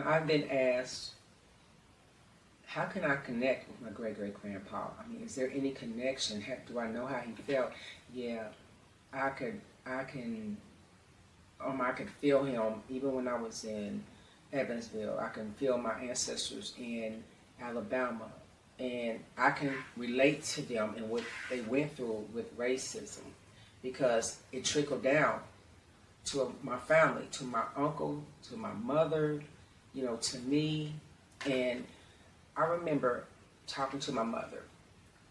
I've been asked, how can I connect with my great-great-grandpa? I mean, is there any connection? Do I know how he felt? Yeah, I could, I can, I could feel him even when I was in Evansville. I can feel my ancestors in Alabama, and I can relate to them and what they went through with racism because it trickled down to my family, to my uncle, to my mother, to me. And I remember talking to my mother,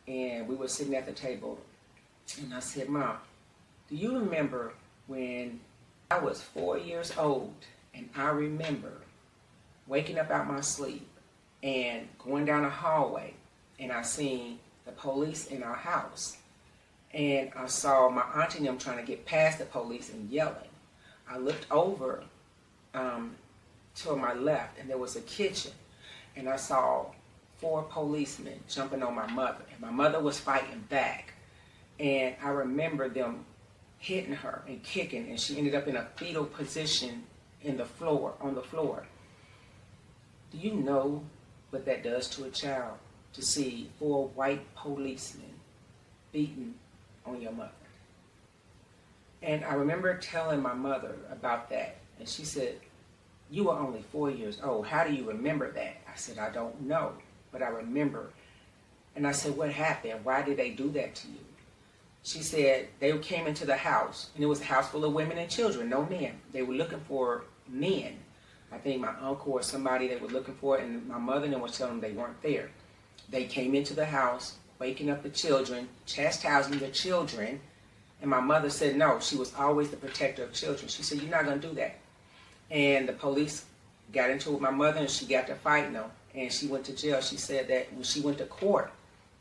and we were sitting at the table, and I said, Mom, do you remember when I was 4 years old, and I remember waking up out my sleep and going down a hallway, and I seen the police in our house, and I saw my auntie and them trying to get past the police and yelling. I looked over to my left, and there was a kitchen, and I saw 4 policemen jumping on my mother, and my mother was fighting back, and I remember them hitting her and kicking, and she ended up in a fetal position on the floor. Do you know what that does to a child, to see 4 white policemen beating on your mother? And I remember telling my mother about that, and she said, you were only 4 years old. How do you remember that? I said, I don't know, but I remember. And I said, what happened? Why did they do that to you? She said, they came into the house, and it was a house full of women and children, no men. They were looking for men. I think my uncle or somebody they were looking for, and my mother and them was telling them they weren't there. They came into the house, waking up the children, chastising the children, and my mother said no, she was always the protector of children. She said, you're not going to do that. And the police got into it with my mother, and she got to fighting them, and she went to jail. She said that when she went to court,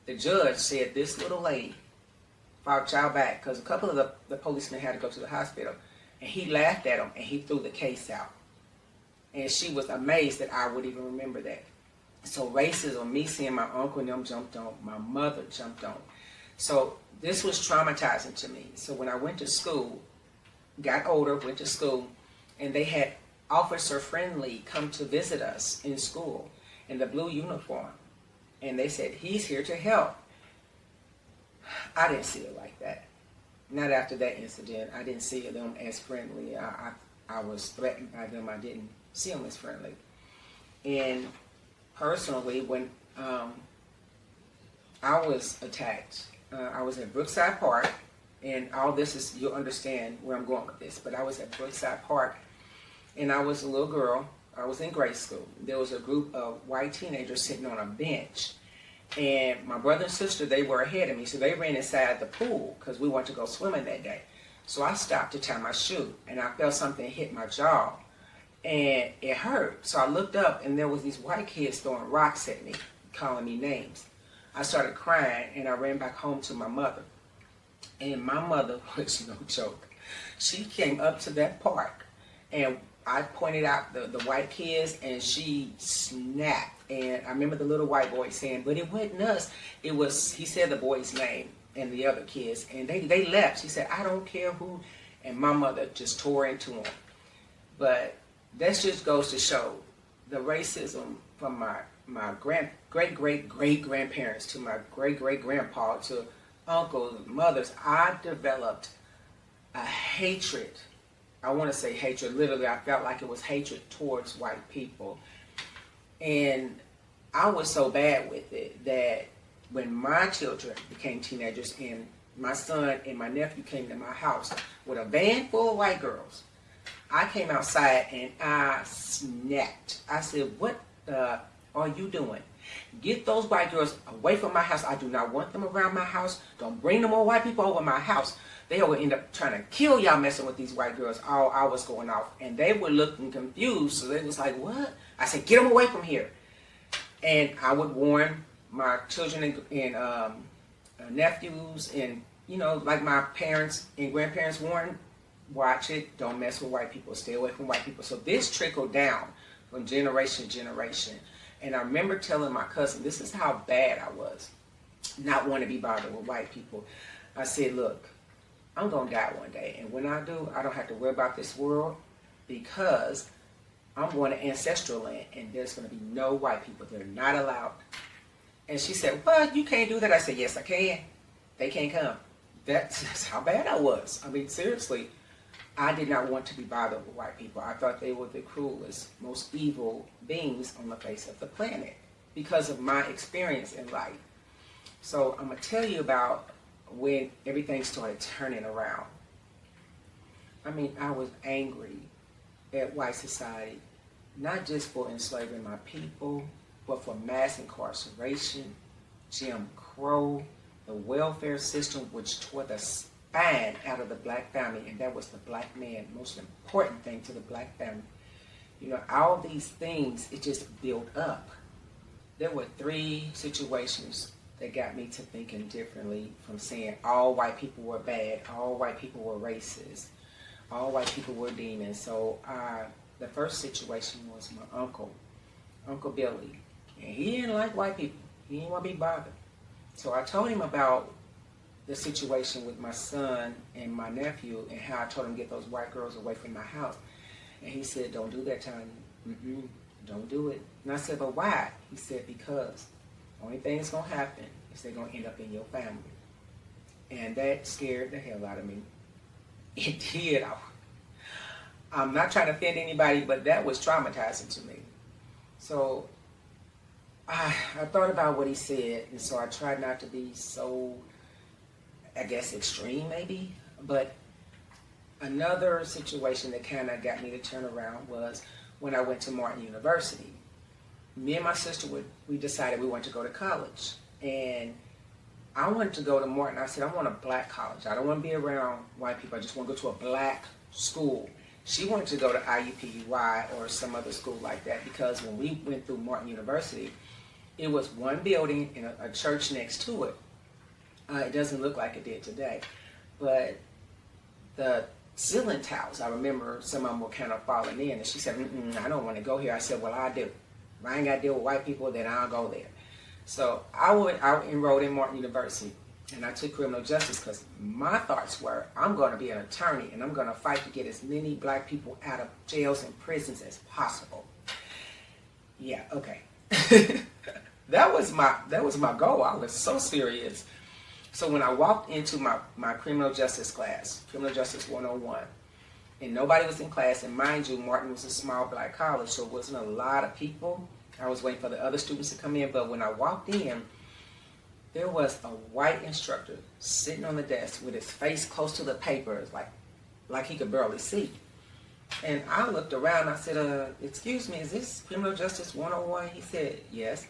the judge said this little lady fought y'all back, because a couple of the policemen had to go to the hospital, and he laughed at them, and he threw the case out. And she was amazed that I would even remember that. So racism, me seeing my uncle and them jumped on, my mother jumped on. So this was traumatizing to me. So when I went to school, got older, went to school, and they had Officer Friendly come to visit us in school in the blue uniform. And they said, he's here to help. I didn't see it like that. Not after that incident. I didn't see them as friendly. I was threatened by them. I didn't see them as friendly. And personally, when I was attacked, I was at Brookside Park, and all this is, you'll understand where I'm going with this, but I was at Brookside Park, and I was a little girl. I was in grade school. There was a group of white teenagers sitting on a bench, and my brother and sister, they were ahead of me, so they ran inside the pool because we wanted to go swimming that day. So I stopped to tie my shoe, and I felt something hit my jaw, and it hurt. So I looked up, and there was these white kids throwing rocks at me, calling me names. I started crying, and I ran back home to my mother. And my mother was no joke. She came up to that park, and I pointed out the white kids, and she snapped. And I remember the little white boy saying, but it wasn't us. It was, he said the boy's name and the other kids, and they left. She said, I don't care who. And my mother just tore into him. But that just goes to show the racism from my great-great-great-grandparents to my great-great-grandpa to uncles, mothers. I developed a hatred. I want to say hatred. Literally, I felt like it was hatred towards white people. And I was so bad with it that when my children became teenagers and my son and my nephew came to my house with a van full of white girls, I came outside and I snapped. I said, what are you doing? Get those white girls away from my house. I do not want them around my house. Don't bring no more white people over my house. They will end up trying to kill y'all messing with these white girls. All I was going off. And they were looking confused. So they was like, what? I said, get them away from here. And I would warn my children and nephews and, like my parents and grandparents warned, watch it. Don't mess with white people. Stay away from white people. So this trickled down from generation to generation. And I remember telling my cousin, this is how bad I was, not want to be bothered with white people. I said, look, I'm going to die one day. And when I do, I don't have to worry about this world because I'm going to ancestral land, and there's going to be no white people. They're not allowed. And she said, well, you can't do that. I said, yes, I can. They can't come. That's how bad I was. I mean, seriously, I did not want to be bothered with white people. I thought they were the cruelest, most evil beings on the face of the planet because of my experience in life. So I'm going to tell you about when everything started turning around. I mean, I was angry at white society, not just for enslaving my people, but for mass incarceration, Jim Crow, the welfare system, which tore the spine out of the black family, and that was the black man, most important thing to the black family. You know, all these things, it just built up. There were 3 situations that got me to thinking differently from saying all white people were bad, all white people were racist, all white people were demons. So the first situation was my uncle, Uncle Billy. And he didn't like white people. He didn't want to be bothered. So I told him about the situation with my son and my nephew and how I told him to get those white girls away from my house. And he said, don't do that, Tanya. Don't do it. And I said, but why? He said, because the only thing that's going to happen is they're going to end up in your family. And that scared the hell out of me. It did. I'm not trying to offend anybody, but that was traumatizing to me. So I thought about what he said, and so I tried not to be so, I guess, extreme maybe. But another situation that kind of got me to turn around was when I went to Martin University. Me and my sister, we decided we wanted to go to college. And I wanted to go to Martin. I said, I want a black college. I don't want to be around white people. I just want to go to a black school. She wanted to go to IUPUI or some other school like that because when we went through Martin University, it was one building and a church next to it. It doesn't look like it did today. But the ceiling tiles, I remember some of them were kind of falling in. And she said, I don't want to go here. I said, well, I do. If I ain't got to deal with white people, then I'll go there. So I enrolled in Martin University, and I took criminal justice because my thoughts were, I'm going to be an attorney, and I'm going to fight to get as many black people out of jails and prisons as possible. Yeah, okay. That was my goal. I was so serious. So when I walked into my criminal justice class, Criminal Justice 101, and nobody was in class, and mind you, Martin was a small black college, so it wasn't a lot of people. I was waiting for the other students to come in, but when I walked in, there was a white instructor sitting on the desk with his face close to the papers, like he could barely see. And I looked around, I said, excuse me, is this Criminal Justice 101? He said, yes.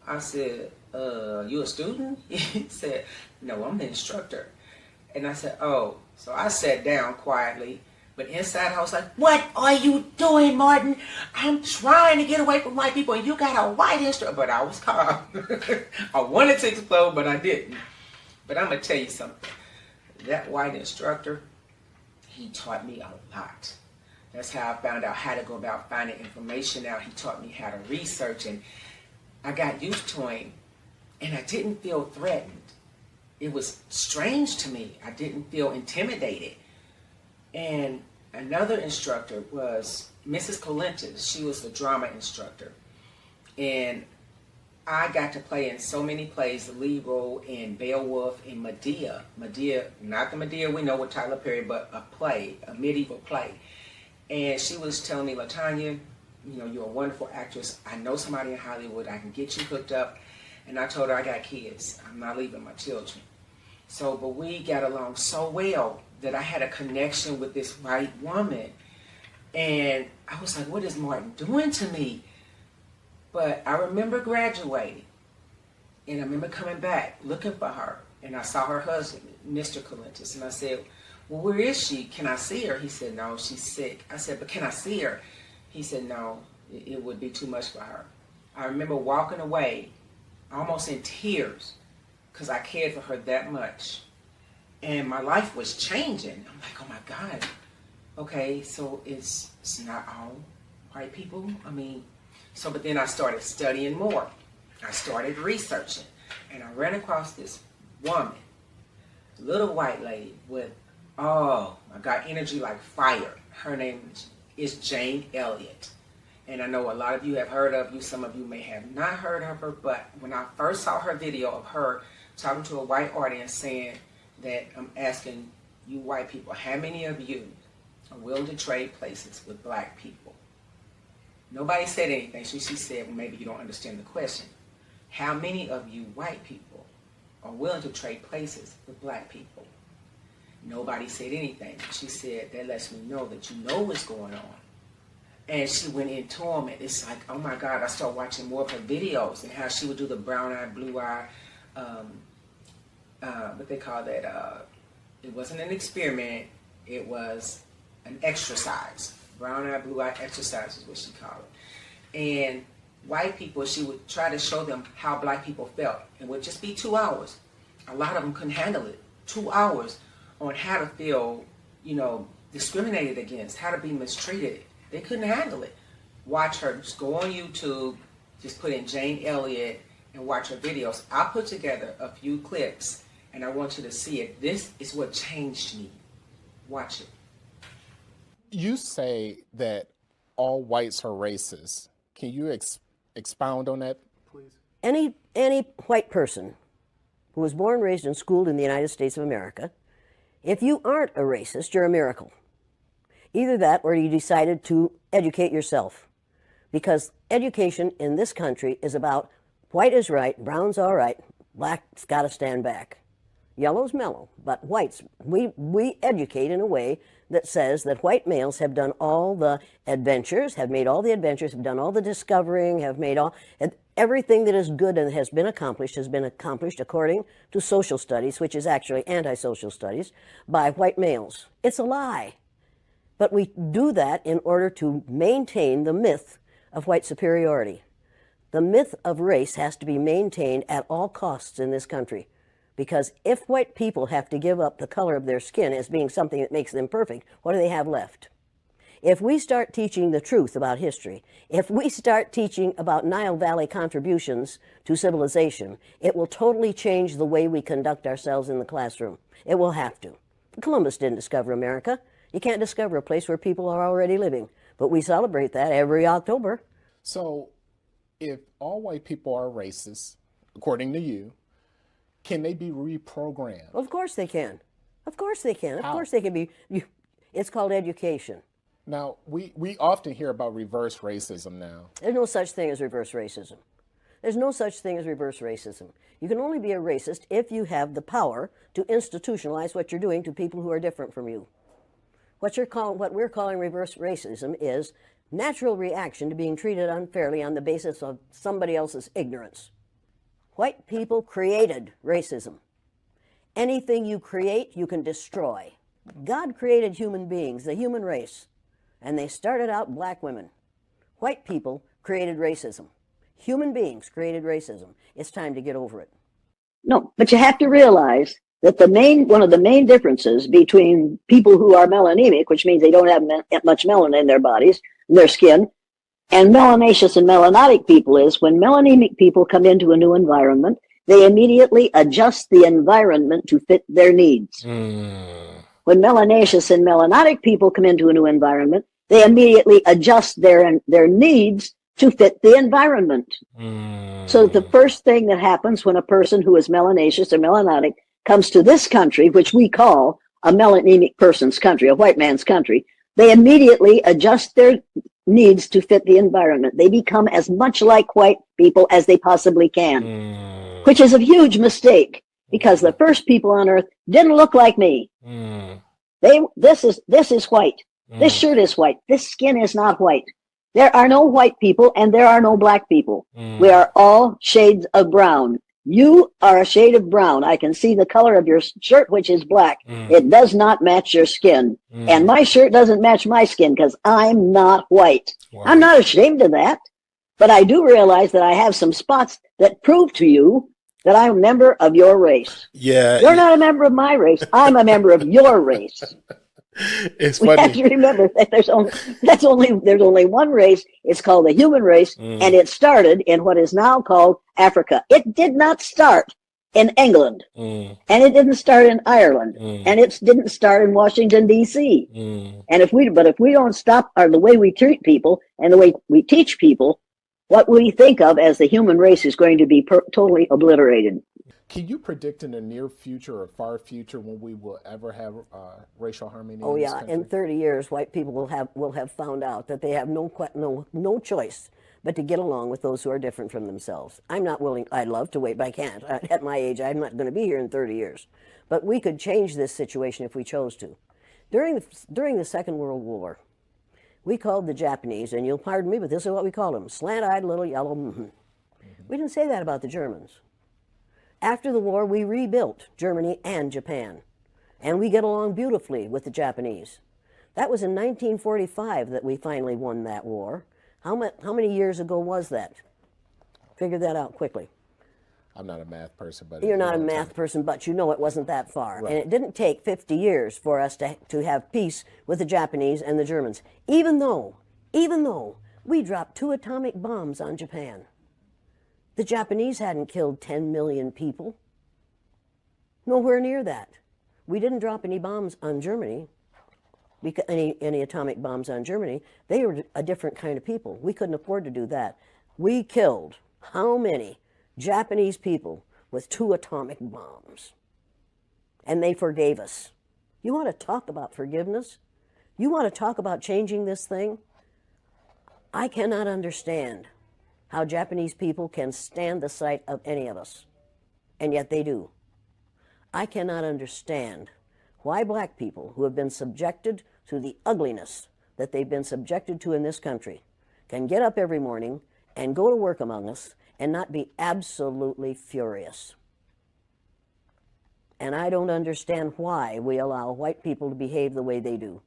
I said, you a student? He said, no, I'm the instructor. And I said, oh. So I sat down quietly. But inside I was like, what are you doing, Martin? I'm trying to get away from white people and you got a white instructor. But I was calm. I wanted to explode, but I didn't. But I'm going to tell you something. That white instructor, he taught me a lot. That's how I found out how to go about finding information out. He taught me how to research, and I got used to him, and I didn't feel threatened. It was strange to me. I didn't feel intimidated. And another instructor was Mrs. Collier. She was the drama instructor. And I got to play in so many plays, the lead role in Beowulf and Medea. Medea, not the Medea we know with Tyler Perry, but a play, a medieval play. And she was telling me, Latonya, you know, you're a wonderful actress. I know somebody in Hollywood. I can get you hooked up. And I told her I got kids. I'm not leaving my children. So, but we got along so well that I had a connection with this white woman. And I was like, what is Martin doing to me? But I remember graduating. And I remember coming back, looking for her. And I saw her husband, Mr. Colentus. And I said, well, where is she? Can I see her? He said, no, she's sick. I said, but can I see her? He said, no, it would be too much for her. I remember walking away, almost in tears, because I cared for her that much. And my life was changing. I'm like, oh my God. Okay, so it's not all white people. I mean, so, but then I started studying more. I started researching. And I ran across this woman, little white lady with, oh, I got energy like fire. Her name is Jane Elliott. And I know a lot of you have heard of you, some of you may have not heard of her, but when I first saw her video of her talking to a white audience saying that I'm asking you white people, how many of you are willing to trade places with black people? Nobody said anything, so she said, well, maybe you don't understand the question. How many of you white people are willing to trade places with black people? Nobody said anything. She said, that lets me know that you know what's going on. And she went into them, and it's like, oh my God, I started watching more of her videos and how she would do the brown eye, blue eye, what they call that, it wasn't an experiment, it was an exercise. Brown eye, blue eye exercise is what she called it. And white people, she would try to show them how black people felt. It would just be 2 hours. A lot of them couldn't handle it. 2 hours on how to feel, discriminated against, how to be mistreated. They couldn't handle it. Watch her. Just go on YouTube, just put in Jane Elliott and watch her videos. I'll put together a few clips and I want you to see it. This is what changed me. Watch it. You say that all whites are racist. Can you expound on that, please? Any white person who was born, raised, and schooled in the United States of America, if you aren't a racist, you're a miracle. Either that or you decided to educate yourself. Because education in this country is about white is right, brown's all right, black's got to stand back. Yellow's mellow, but whites, we educate in a way that says that white males have done all the adventures, have made all the adventures, have done all the discovering, have made everything that is good and has been accomplished according to social studies, which is actually anti-social studies, by white males. It's a lie. But we do that in order to maintain the myth of white superiority. The myth of race has to be maintained at all costs in this country. Because if white people have to give up the color of their skin as being something that makes them perfect, what do they have left? If we start teaching the truth about history, if we start teaching about Nile Valley contributions to civilization, it will totally change the way we conduct ourselves in the classroom. It will have to. Columbus didn't discover America. You can't discover a place where people are already living. But we celebrate that every October. So if all white people are racist, according to you, can they be reprogrammed? Of course they can. Of course they can. Of How? course they can be. It's called education. Now, we often hear about reverse racism now. There's no such thing as reverse racism. There's no such thing as reverse racism. You can only be a racist if you have the power to institutionalize what you're doing to people who are different from you. What we're calling reverse racism is natural reaction to being treated unfairly on the basis of somebody else's ignorance. White people created racism. Anything you create, you can destroy. God created human beings, the human race, and they started out black women. White people created racism. Human beings created racism. It's time to get over it. No, but you have to realize that one of the main differences between people who are melanemic, which means they don't have much melanin in their bodies, in their skin, and melanaceous and melanotic people is when melanemic people come into a new environment, they immediately adjust the environment to fit their needs. When melanaceous and melanotic people come into a new environment, they immediately adjust their needs to fit the environment. So the first thing that happens when a person who is melanaceous or melanotic comes to this country, which we call a melanemic person's country, a white man's country, they immediately adjust their needs to fit the environment. They become as much like white people as they possibly can, which is a huge mistake because the first people on earth didn't look like me. This is white. This shirt is white. This skin is not white. There are no white people and there are no black people. We are all shades of brown. You are a shade of brown. I can see the color of your shirt, which is black. It does not match your skin. And my shirt doesn't match my skin because I'm not white. Wow. I'm not ashamed of that. But I do realize that I have some spots that prove to you that I'm a member of your race. Yeah. You're not a member of my race. I'm a member of your race. It's we funny. have to remember that there's only one race. It's called the human race, and it started in what is now called Africa. It did not start in England. And it didn't start in Ireland. And it didn't start in Washington, D.C. And if we don't stop the way we treat people and the way we teach people, what we think of as the human race is going to be totally obliterated. Can you predict in the near future or far future when we will ever have racial harmony Oh in this yeah, country? in 30 years, white people will have found out that they have no choice but to get along with those who are different from themselves. I'm not willing. I'd love to wait, but I can't. At my age, I'm not going to be here in 30 years. But we could change this situation if we chose to. During the Second World War, we called the Japanese, and you'll pardon me, but this is what we called them: slant-eyed little yellow. We didn't say that about the Germans. After the war, we rebuilt Germany and Japan, and we get along beautifully with the Japanese. That was in 1945 that we finally won that war. How many years ago was that? Figure that out quickly. I'm not a math person, but You're not a math person, but you know it wasn't that far. Right. And it didn't take 50 years for us to have peace with the Japanese and the Germans, even though we dropped 2 atomic bombs on Japan. The Japanese hadn't killed 10 million people. Nowhere near that. We didn't drop any bombs on Germany, any atomic bombs on Germany. They were a different kind of people. We couldn't afford to do that. We killed how many Japanese people with 2 atomic bombs? And they forgave us. You want to talk about forgiveness? You want to talk about changing this thing? I cannot understand how Japanese people can stand the sight of any of us, and yet they do. I cannot understand why black people who have been subjected to the ugliness that they've been subjected to in this country can get up every morning and go to work among us and not be absolutely furious. And I don't understand why we allow white people to behave the way they do.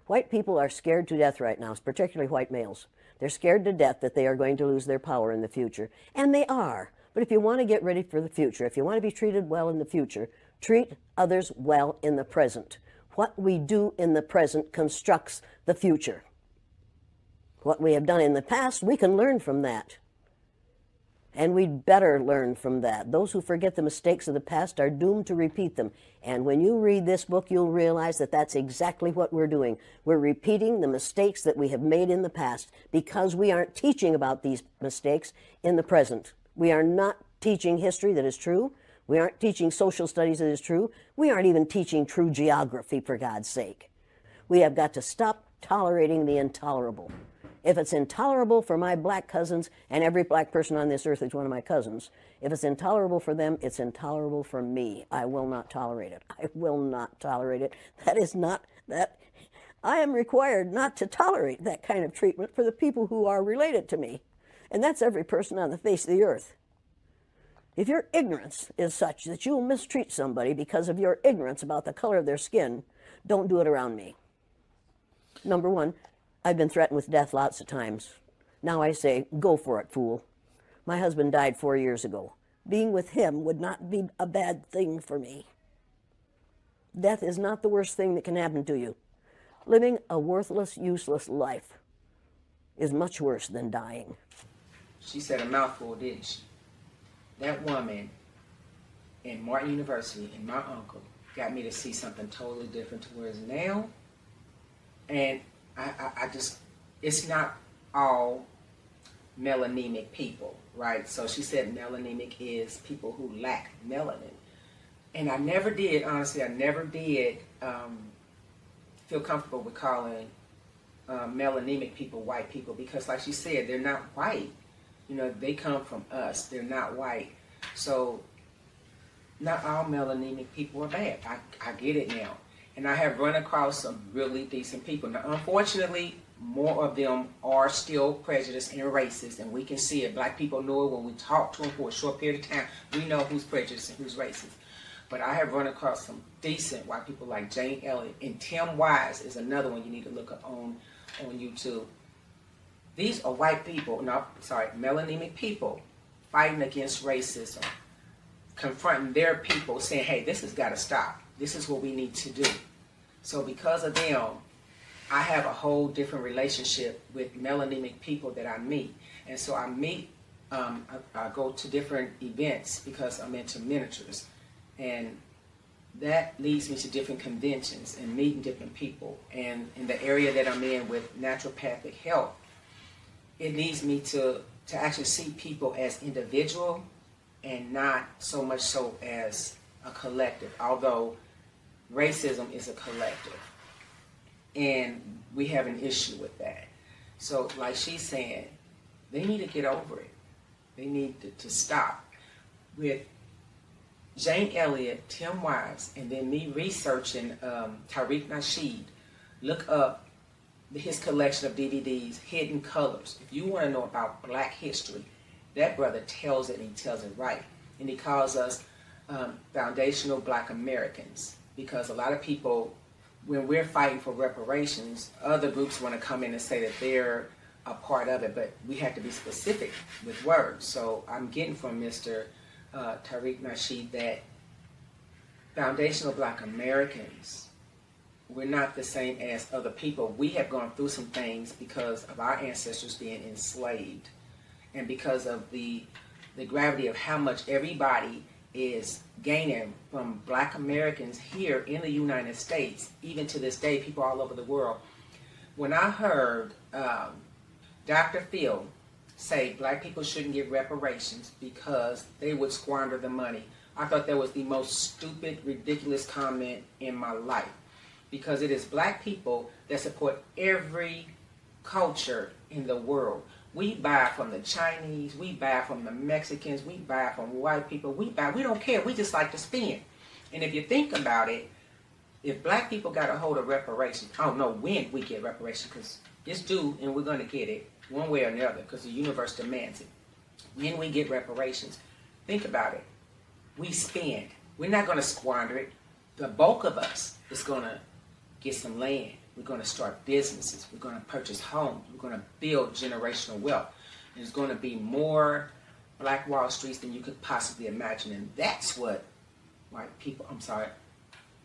White people are scared to death right now, particularly white males. They're scared to death that they are going to lose their power in the future. And they are. But if you want to get ready for the future, if you want to be treated well in the future, treat others well in the present. What we do in the present constructs the future. What we have done in the past, we can learn from that. And we'd better learn from that. Those who forget the mistakes of the past are doomed to repeat them. And when you read this book, you'll realize that that's exactly what we're doing. We're repeating the mistakes that we have made in the past because we aren't teaching about these mistakes in the present. We are not teaching history that is true. We aren't teaching social studies that is true. We aren't even teaching true geography, for God's sake. We have got to stop tolerating the intolerable. If it's intolerable for my black cousins, and every black person on this earth is one of my cousins, if it's intolerable for them, it's intolerable for me. I will not tolerate it. I will not tolerate it. That is not that. I am required not to tolerate that kind of treatment for the people who are related to me. And that's every person on the face of the earth. If your ignorance is such that you will mistreat somebody because of your ignorance about the color of their skin, don't do it around me. Number one, I've been threatened with death lots of times. Now I say, go for it, fool. My husband died 4 years ago. Being with him would not be a bad thing for me. Death is not the worst thing that can happen to you. Living a worthless, useless life is much worse than dying. She said a mouthful, didn't she? That woman in Martin University and my uncle got me to see something totally different to where it's now. And I just, it's not all melanemic people, right? So she said melanemic is people who lack melanin. And I never did, honestly, feel comfortable with calling melanemic people white people because, like she said, they're not white. You know, they come from us. They're not white. So not all melanemic people are bad. I get it now. And I have run across some really decent people. Now, unfortunately, more of them are still prejudiced and racist, and we can see it. Black people know it when we talk to them for a short period of time. We know who's prejudiced and who's racist. But I have run across some decent white people like Jane Elliott, and Tim Wise is another one you need to look up on YouTube. These are white people, melanemic people fighting against racism, confronting their people, saying, hey, this has got to stop. This is what we need to do. So because of them, I have a whole different relationship with melanemic people that I meet. And so I meet I go to different events because I'm into miniatures, and that leads me to different conventions and meeting different people. And in the area that I'm in with naturopathic health, it leads me to actually see people as individual and not so much so as a collective, although racism is a collective. And we have an issue with that. So like she's saying, they need to get over it. They need to stop. With Jane Elliott, Tim Wise, and then me researching Tariq Nasheed, look up his collection of DVDs, Hidden Colors. If you want to know about black history, that brother tells it, and he tells it right. And he calls us foundational black Americans, because a lot of people, when we're fighting for reparations, other groups want to come in and say that they're a part of it, but we have to be specific with words. So I'm getting from Mr. Tariq Nasheed that foundational black Americans, we're not the same as other people. We have gone through some things because of our ancestors being enslaved, and because of the gravity of how much everybody is gaining from black Americans here in the United States, even to this day, people all over the world. When I heard Dr. Phil say black people shouldn't get reparations because they would squander the money, I thought that was the most stupid, ridiculous comment in my life, because it is black people that support every culture in the world. We buy from the Chinese, we buy from the Mexicans, we buy from white people, we don't care, we just like to spend. And if you think about it, if black people got a hold of reparations, I don't know when we get reparations, because it's due and we're going to get it one way or another because the universe demands it. When we get reparations, think about it. We spend. We're not going to squander it. The bulk of us is going to get some land. We're going to start businesses. We're going to purchase homes. We're going to build generational wealth. There's going to be more Black Wall Streets than you could possibly imagine. And that's what white people,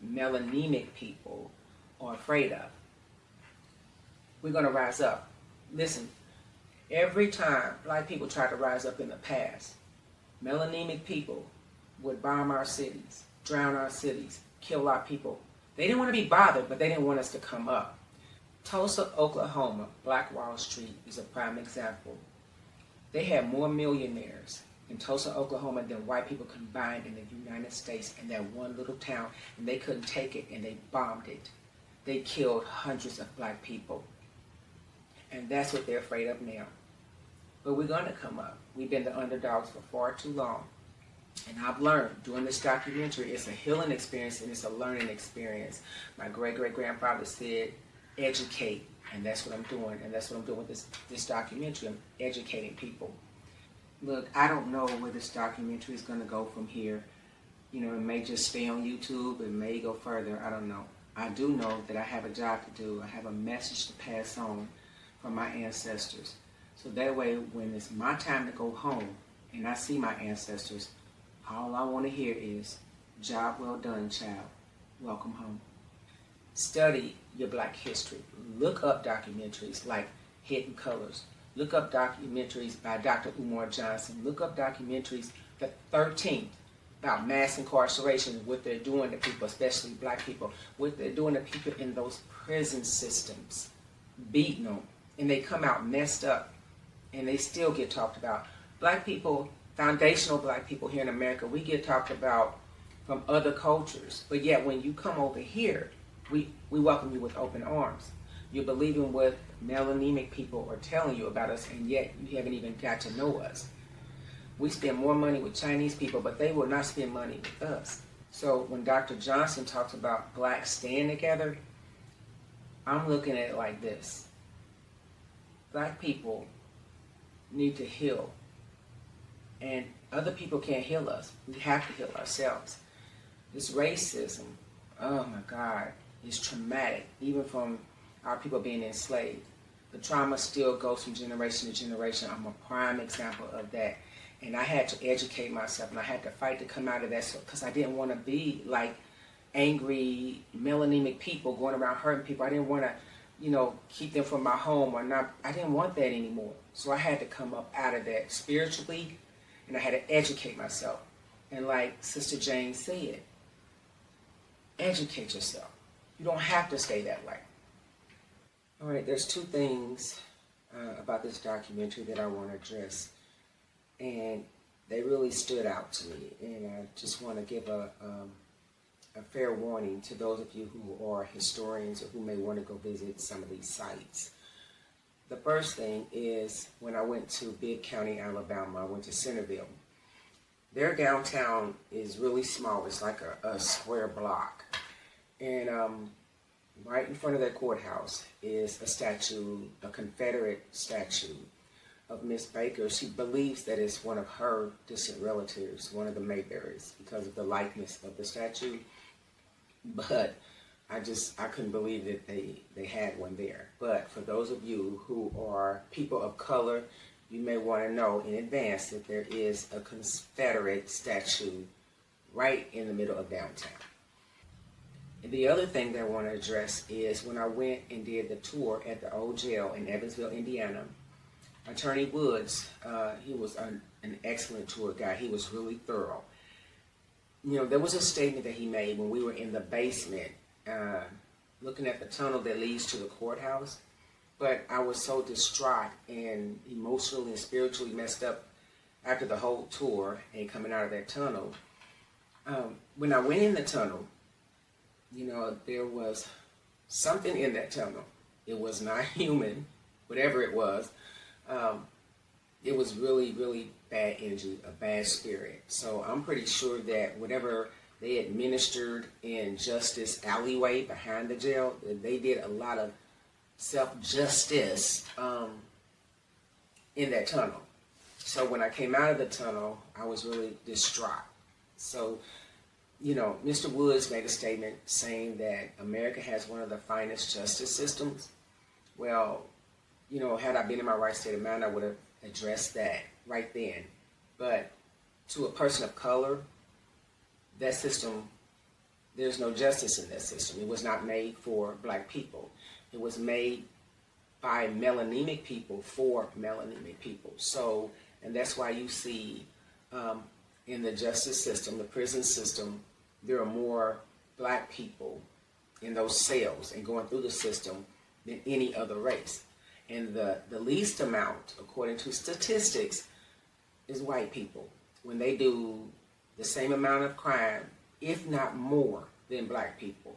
melanemic people are afraid of. We're going to rise up. Listen, every time black people tried to rise up in the past, melanemic people would bomb our cities, drown our cities, kill our people. They didn't want to be bothered, but they didn't want us to come up. Tulsa, Oklahoma, Black Wall Street is a prime example. They had more millionaires in Tulsa, Oklahoma than white people combined in the United States in that one little town, and they couldn't take it, and they bombed it. They killed hundreds of black people. And that's what they're afraid of now. But we're going to come up. We've been the underdogs for far too long. And I've learned doing this documentary, it's a healing experience and it's a learning experience. My great-great-grandfather said, educate, and that's what I'm doing. And that's what I'm doing with this documentary. I'm educating people. Look, I don't know where this documentary is going to go from here. You know, it may just stay on YouTube. It may go further. I don't know. I do know that I have a job to do. I have a message to pass on from my ancestors. So that way, when it's my time to go home and I see my ancestors, all I want to hear is, job well done, child. Welcome home. Study your black history. Look up documentaries like Hidden Colors. Look up documentaries by Dr. Umar Johnson. Look up documentaries, the 13th, about mass incarceration, what they're doing to people, especially black people, what they're doing to people in those prison systems, beating them, and they come out messed up, and they still get talked about. Black people, foundational black people here in America, we get talked about from other cultures, but yet when you come over here, we welcome you with open arms. You're believing what melanemic people are telling you about us, and yet you haven't even got to know us. We spend more money with Chinese people, but they will not spend money with us. So when Dr. Johnson talks about blacks staying together, I'm looking at it like this. Black people need to heal, and other people can't heal us. We have to heal ourselves. This racism, oh my God, is traumatic, even from our people being enslaved. The trauma still goes from generation to generation. I'm a prime example of that. And I had to educate myself, and I had to fight to come out of that because I didn't want to be like angry, melanemic people going around hurting people. I didn't want to keep them from my home or not. I didn't want that anymore. So I had to come up out of that spiritually, and I had to educate myself. And like Sister Jane said, educate yourself. You don't have to stay that way. All right, there's two things about this documentary that I want to address, and they really stood out to me. And I just want to give a fair warning to those of you who are historians or who may want to go visit some of these sites. The first thing is when I went to Bibb County, Alabama, I went to Centerville. Their downtown is really small. It's like a square block. And right in front of their courthouse is a statue, a Confederate statue of Miss Baker. She believes that it's one of her distant relatives, one of the Mayberries, because of the likeness of the statue. But I couldn't believe that they had one there. But for those of you who are people of color, you may want to know in advance that there is a Confederate statue right in the middle of downtown. And the other thing that I want to address is when I went and did the tour at the old jail in Evansville, Indiana, Attorney Woods, he was an excellent tour guide. He was really thorough. There was a statement that he made when we were in the basement, looking at the tunnel that leads to the courthouse. But I was so distraught and emotionally and spiritually messed up after the whole tour and coming out of that tunnel. When I went in the tunnel, there was something in that tunnel. It was not human, whatever it was. It was really, really bad energy, a bad spirit. So I'm pretty sure that whatever they administered in Justice Alleyway behind the jail, they did a lot of self-justice in that tunnel. So when I came out of the tunnel, I was really distraught. So, Mr. Woods made a statement saying that America has one of the finest justice systems. Well, had I been in my right state of mind, I would have addressed that right then. But to a person of color, that system, there's no justice in that system. It was not made for black people. It was made by melanemic people for melanemic people. So, and that's why you see in the justice system, the prison system, there are more black people in those cells and going through the system than any other race. And the least amount, according to statistics, is white people. When they do the same amount of crime, if not more, than black people.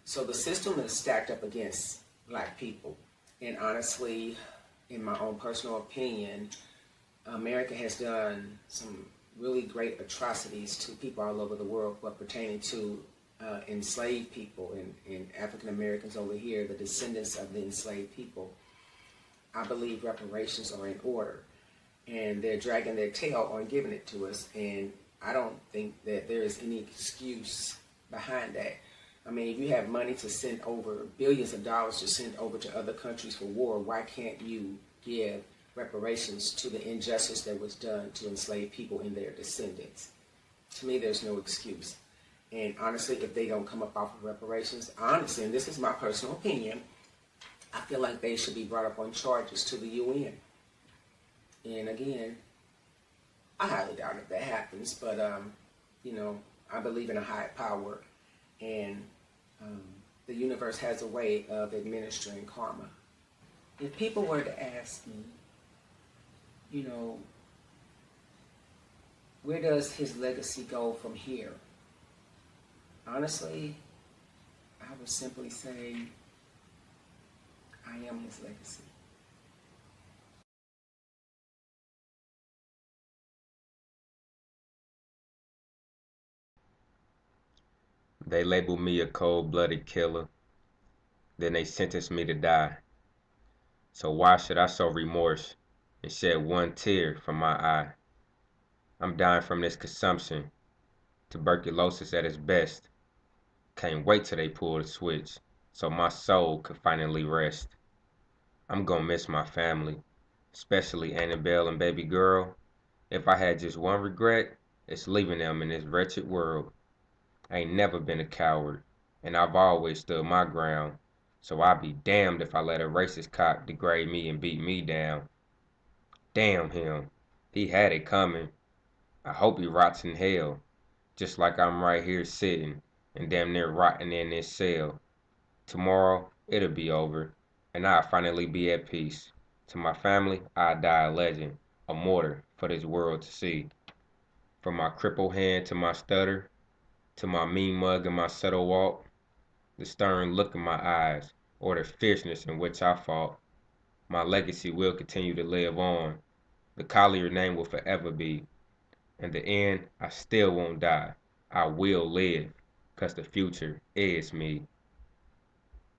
So the system is stacked up against black people. And honestly, in my own personal opinion, America has done some really great atrocities to people all over the world, but pertaining to enslaved people and African Americans over here, the descendants of the enslaved people. I believe reparations are in order, and they're dragging their tail on giving it to us, and I don't think that there is any excuse behind that. I mean, if you have money to send over, billions of dollars to send over to other countries for war, why can't you give reparations to the injustice that was done to enslaved people and their descendants? To me, there's no excuse. And honestly, if they don't come up off of reparations, honestly, and this is my personal opinion, I feel like they should be brought up on charges to the UN. And again, I highly doubt if that happens, but I believe in a higher power, and the universe has a way of administering karma. If people were to ask me, where does his legacy go from here? Honestly, I would simply say, I am his legacy. They labeled me a cold-blooded killer, then they sentenced me to die. So why should I show remorse and shed one tear from my eye? I'm dying from this consumption, tuberculosis at its best. Can't wait till they pull the switch, so my soul could finally rest. I'm gonna miss my family, especially Annabelle and baby girl. If I had just one regret, it's leaving them in this wretched world. I ain't never been a coward, and I've always stood my ground. So I'd be damned if I let a racist cop degrade me and beat me down. Damn him. He had it coming. I hope he rots in hell, just like I'm right here sitting and damn near rotting in this cell. Tomorrow, it'll be over, and I'll finally be at peace. To my family, I'll die a legend, a martyr for this world to see. From my crippled hand to my stutter, to my mean mug and my subtle walk, the stern look in my eyes, or the fierceness in which I fought, my legacy will continue to live on. The Collier name will forever be. In the end, I still won't die. I will live, 'cause the future is me.